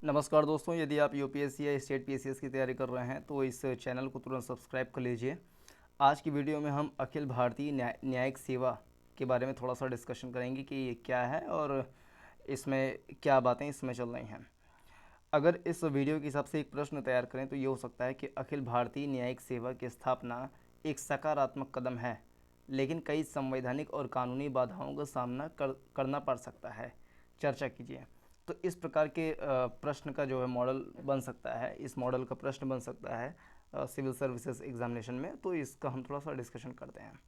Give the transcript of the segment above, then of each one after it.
नमस्कार दोस्तों, यदि आप यूपीएससी या स्टेट पीसीएस की तैयारी कर रहे हैं तो इस चैनल को तुरंत सब्सक्राइब कर लीजिए। आज की वीडियो में हम अखिल भारतीय न्यायिक सेवा के बारे में थोड़ा सा डिस्कशन करेंगे कि ये क्या है और इसमें क्या बातें इसमें चल रही हैं। अगर इस वीडियो के हिसाब से एक प्रश्न तैयार करें तो ये हो सकता है कि अखिल भारतीय न्यायिक सेवा की स्थापना एक सकारात्मक कदम है, लेकिन कई संवैधानिक और कानूनी बाधाओं का सामना करना पड़ सकता है। चर्चा कीजिए। तो इस प्रकार के प्रश्न का जो है मॉडल बन सकता है, इस मॉडल का प्रश्न बन सकता है सिविल सर्विसेज एग्जामिनेशन में। तो इसका हम थोड़ा सा डिस्कशन करते हैं।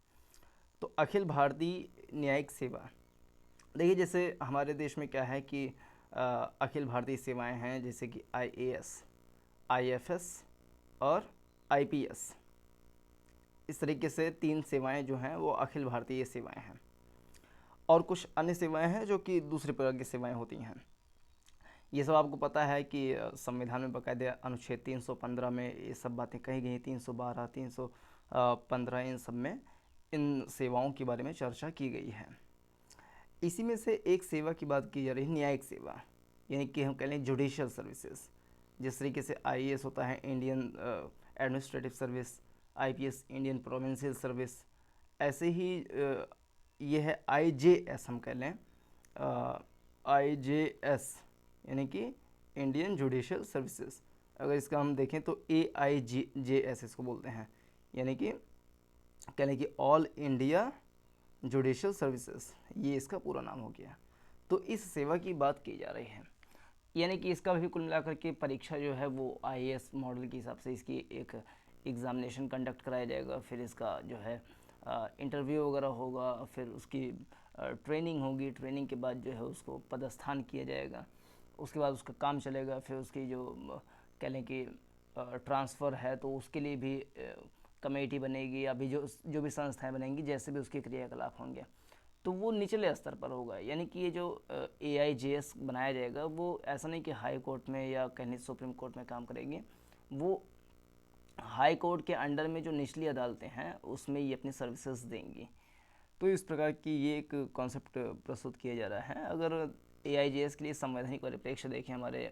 तो अखिल भारतीय न्यायिक सेवा, देखिए जैसे हमारे देश में क्या है कि अखिल भारतीय सेवाएं हैं, जैसे कि आईएएस, आईएफएस और आईपीएस। इस तरीके से 3 सेवाएं जो हैं वो अखिल भारतीय सेवाएं हैं, और कुछ अन्य सेवाएं हैं जो कि दूसरे प्रकार की सेवाएं होती हैं। ये सब आपको पता है कि संविधान में बाकायदे अनुच्छेद 315 में ये सब बातें कही गई। 312, 315, इन सब में इन सेवाओं के बारे में चर्चा की गई है। इसी में से एक सेवा की बात की जा रही है, न्यायिक सेवा, यानी कि हम कह लें जुडिशियल सर्विसेज। जिस तरीके से आईएएस होता है, Indian administrative service, IPS Indian provincial service, ऐसे ही ये है आईजेएस, हम कह लें आईजेएस, यानी कि इंडियन जुडिशियल सर्विसेज। अगर इसका हम देखें तो AIJS इसको बोलते हैं, यानी कि कह लें कि ऑल इंडिया जुडिशियल सर्विसेज, ये इसका पूरा नाम हो गया। तो इस सेवा की बात की जा रही है, यानी कि इसका भी कुल मिलाकर के परीक्षा जो है वो आईएएस मॉडल के हिसाब से इसकी एक एग्ज़ामिनेशन कंडक्ट कराया जाएगा। फिर इसका जो है इंटरव्यू वगैरह होगा, फिर उसकी ट्रेनिंग होगी। ट्रेनिंग के बाद जो है उसको पदस्थान किया जाएगा, उसके बाद उसका काम चलेगा। फिर उसकी जो कह लें कि ट्रांसफ़र है तो उसके लिए भी कमेटी बनेगी, अभी जो भी संस्थाएं बनेंगी, जैसे भी उसके क्रियाकलाप होंगे, तो वो निचले स्तर पर होगा। यानी कि ये जो AIJS बनाया जाएगा वो ऐसा नहीं कि हाई कोर्ट में या कहीं सुप्रीम कोर्ट में काम करेगी। वो हाई कोर्ट के अंडर में जो निचली अदालतें हैं उसमें ये अपनी सर्विसेज देंगी। तो इस प्रकार की ये एक कॉन्सेप्ट प्रस्तुत किया जा रहा है। अगर AIJS के लिए संवैधानिक परिप्रेक्ष्य देखें हमारे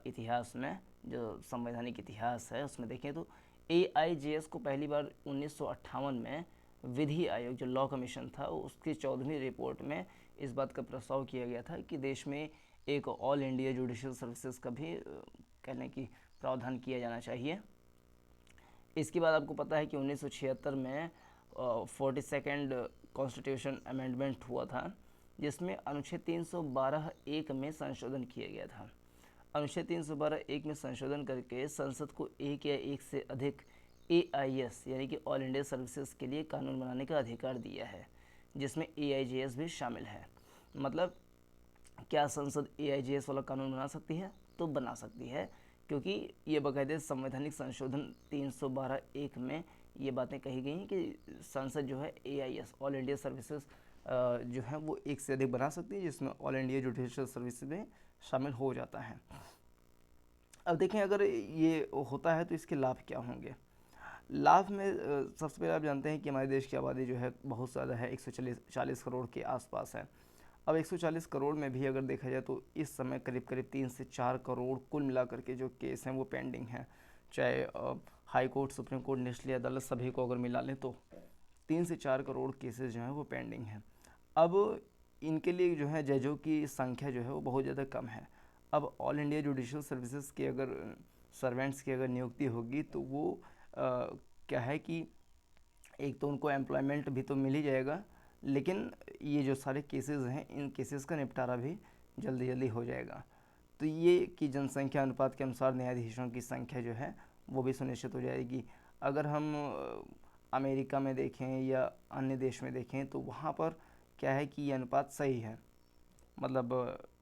इतिहास में, जो संवैधानिक इतिहास है उसमें देखें, तो AIJS को पहली बार 1958 में विधि आयोग, जो लॉ कमीशन था, उसकी 14वीं रिपोर्ट में इस बात का प्रस्ताव किया गया था कि देश में एक ऑल इंडिया जुडिशियल सर्विसेज का भी कहने की प्रावधान किया जाना चाहिए। इसके बाद आपको पता है कि 1976 में 42nd कॉन्स्टिट्यूशन अमेंडमेंट हुआ था, जिसमें अनुच्छेद 312(1) में संशोधन किया गया था। अनुच्छेद 312(1) में संशोधन करके संसद को एक या एक से अधिक AIS यानी कि ऑल इंडिया सर्विसेज के लिए कानून बनाने का अधिकार दिया है, जिसमें AIJS भी शामिल है। मतलब क्या संसद AIJS वाला कानून बना सकती है? तो बना सकती है, क्योंकि ये बाकायदे संवैधानिक संशोधन 312(1) में ये बातें कही गई हैं कि संसद जो है AIS ऑल इंडिया सर्विसेज जो है वो एक से अधिक बना सकती है, जिसमें ऑल इंडिया जुडिशियल सर्विस में शामिल हो जाता है। अब देखें, अगर ये होता है तो इसके लाभ क्या होंगे। लाभ में सबसे पहले आप जानते हैं कि हमारे देश की आबादी जो है बहुत ज़्यादा है, 140 करोड़ के आसपास है। अब 140 करोड़ में भी अगर देखा जाए तो इस समय करीब करीब 3 से 4 करोड़ कुल मिलाकर के जो केस हैं वो पेंडिंग हैं। चाहे हाई कोर्ट, सुप्रीम कोर्ट, निचली अदालत, सभी को अगर मिला लें तो 3 से 4 करोड़ केसेस जो हैं वो पेंडिंग हैं। अब इनके लिए जो है जजों की संख्या जो है वो बहुत ज़्यादा कम है। अब ऑल इंडिया जुडिशियल सर्विसेज के अगर सर्वेंट्स की अगर नियुक्ति होगी तो वो क्या है कि एक तो उनको एम्प्लॉयमेंट भी तो मिल ही जाएगा, लेकिन ये जो सारे केसेस हैं इन केसेस का निपटारा भी जल्दी जल्दी हो जाएगा। तो ये कि जनसंख्या अनुपात के अनुसार न्यायाधीशों की संख्या जो है वो भी सुनिश्चित हो जाएगी। अगर हम अमेरिका में देखें या अन्य देश में देखें तो वहाँ पर क्या है कि ये अनुपात सही है, मतलब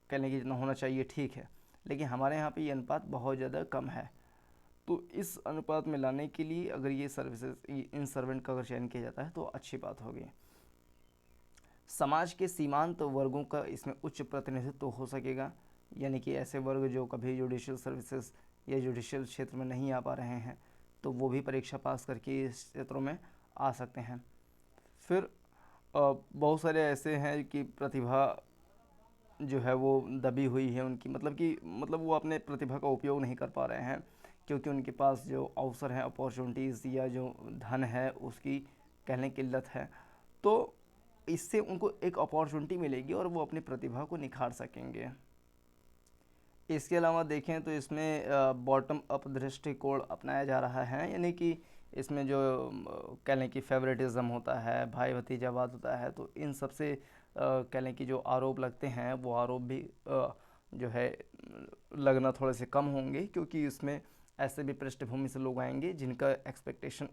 कहने की जितना होना चाहिए ठीक है, लेकिन हमारे यहाँ पे ये अनुपात बहुत ज़्यादा कम है। तो इस अनुपात में लाने के लिए अगर ये सर्विसेज, इन सर्वेंट का अगर चयन किया जाता है तो अच्छी बात होगी। समाज के सीमांत वर्गों का इसमें उच्च प्रतिनिधित्व हो सकेगा, यानी कि ऐसे वर्ग जो कभी जुडिशियल सर्विसेज या जुडिशियल क्षेत्र में नहीं आ पा रहे हैं तो वो भी परीक्षा पास करके इस क्षेत्रों में आ सकते हैं। फिर बहुत सारे ऐसे हैं कि प्रतिभा जो है वो दबी हुई है उनकी, मतलब वो अपने प्रतिभा का उपयोग नहीं कर पा रहे हैं, क्योंकि उनके पास जो अवसर हैं, अपॉर्चुनिटीज़ या जो धन है उसकी कहने की किल्लत है। तो इससे उनको एक अपॉर्चुनिटी मिलेगी और वो अपनी प्रतिभा को निखार सकेंगे। इसके अलावा देखें तो इसमें बॉटम अप दृष्टिकोण अपनाया जा रहा है, यानी कि इसमें जो कह लें कि फेवरेटिज्म होता है, भाई भतीजावाद होता है, तो इन सब से कह लें कि जो आरोप लगते हैं वो आरोप भी जो है लगना थोड़े से कम होंगे, क्योंकि इसमें ऐसे भी पृष्ठभूमि से लोग आएंगे जिनका एक्सपेक्टेशन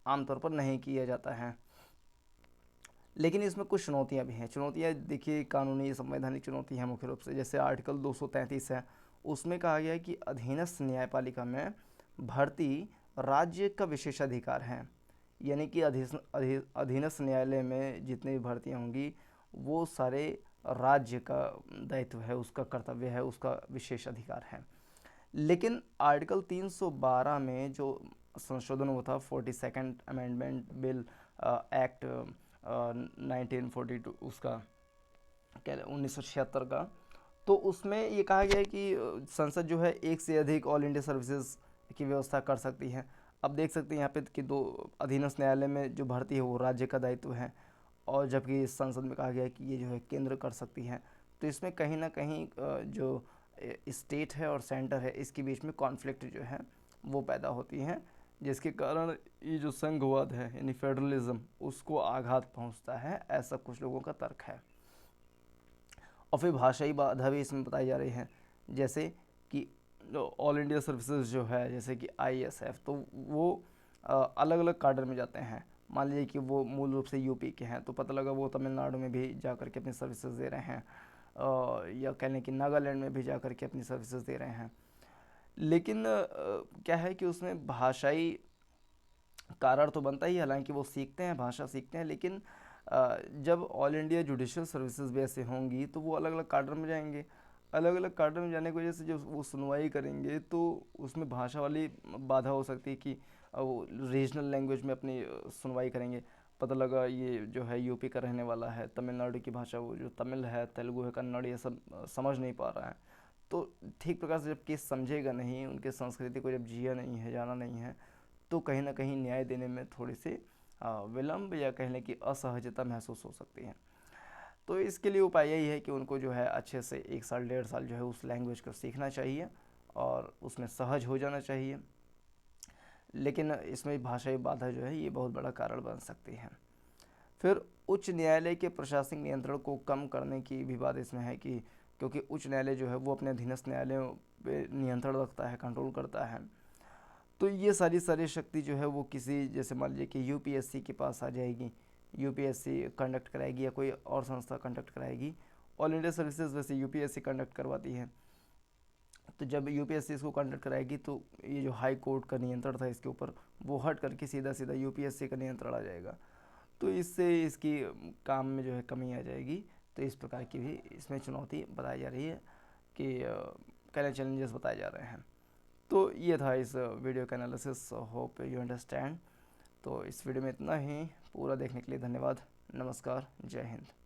आमतौर पर नहीं किया जाता है। लेकिन इसमें कुछ चुनौतियां भी हैं। चुनौतियां देखिए, कानूनी संवैधानिक चुनौती है मुख्य रूप से। जैसे आर्टिकल 233 है, उसमें कहा गया है कि अधीनस्थ न्यायपालिका में भर्ती राज्य का विशेषाधिकार है, यानी कि अधीनस्थ न्यायालय में जितनी भी भर्तियाँ होंगी वो सारे राज्य का दायित्व है, उसका कर्तव्य है, उसका विशेष अधिकार है। लेकिन आर्टिकल 312 में जो संशोधन हुआ था, 42nd अमेंडमेंट बिल एक्ट 1942, उसका क्या 1976 का, तो उसमें ये कहा गया है कि संसद जो है एक से अधिक ऑल इंडिया सर्विसेज की व्यवस्था कर सकती है। अब देख सकते हैं यहाँ पे कि दो अधीनस्थ न्यायालय में जो भर्ती है वो राज्य का दायित्व है, और जबकि इस संसद में कहा गया है कि ये जो है केंद्र कर सकती है। तो इसमें कहीं ना कहीं जो स्टेट है और सेंटर है इसके बीच में कॉन्फ्लिक्ट जो है वो पैदा होती है, जिसके कारण ये जो संघवाद है यानी फेडरलिज्म उसको आघात पहुंचता है, ऐसा कुछ लोगों का तर्क है। और फिर भाषाई बाधा भी इसमें बताई जा रही है, जैसे कि ऑल इंडिया सर्विसेज जो है, जैसे कि ISF, तो वो अलग अलग काडर में जाते हैं। मान लीजिए कि वो मूल रूप से यूपी के हैं, तो पता लगा वो तमिलनाडु में भी जा कर के अपनी सर्विसेज दे रहे हैं, या कह लें कि नागालैंड में भी जा कर के अपनी सर्विसेज दे रहे हैं। लेकिन क्या है कि उसमें भाषाई कारण तो बनता ही है, हालांकि वो सीखते हैं, भाषा सीखते हैं, लेकिन जब ऑल इंडिया जुडिशल सर्विसेज भी ऐसे होंगी तो वो अलग अलग काडर में जाएंगे। अलग अलग काडर में जाने की वजह से जब वो सुनवाई करेंगे तो उसमें भाषा वाली बाधा हो सकती है कि वो रीजनल लैंग्वेज में अपनी सुनवाई करेंगे। पता लगा ये जो है यूपी का रहने वाला है, तमिलनाडु की भाषा, वो जो तमिल है, तेलुगु है, कन्नड़, ये सब समझ नहीं पा रहा है। तो ठीक प्रकार से जब केस समझेगा नहीं, उनके संस्कृति को जब जिया नहीं है, जाना नहीं है, तो कहीं ना कहीं न्याय देने में थोड़ी सी विलम्ब या कहने की असहजता महसूस हो सकती है। तो इसके लिए उपाय यही है कि उनको जो है अच्छे से 1 साल 1.5 साल जो है उस लैंग्वेज को सीखना चाहिए और उसमें सहज हो जाना चाहिए। लेकिन इसमें भाषाई बाधा जो है ये बहुत बड़ा कारण बन सकती है। फिर उच्च न्यायालय के प्रशासनिक नियंत्रण को कम करने की भी बात इसमें है, कि क्योंकि उच्च न्यायालय जो है वो अपने अधीनस्थ न्यायालयों पे नियंत्रण रखता है, कंट्रोल करता है। तो ये सारी शक्ति जो है वो किसी, जैसे मान लीजिए कि यूपीएससी के पास आ जाएगी, यूपीएससी कंडक्ट कराएगी या कोई और संस्था कंडक्ट कराएगी। ऑल इंडिया सर्विसेज वैसे यूपीएससी कंडक्ट करवाती है, तो जब यूपीएससी इसको कंडक्ट कराएगी तो ये जो हाई कोर्ट का नियंत्रण था इसके ऊपर, वो हट करके सीधा सीधा यूपीएससी का नियंत्रण आ जाएगा। तो इससे इसकी काम में जो है कमी आ जाएगी। तो इस प्रकार की भी इसमें चुनौती बताई जा रही है कि कई चैलेंजेस बताए जा रहे हैं। तो ये था इस वीडियो का एनालिसिस, होप यू अंडरस्टैंड। तो इस वीडियो में इतना ही। पूरा देखने के लिए धन्यवाद। नमस्कार, जय हिंद।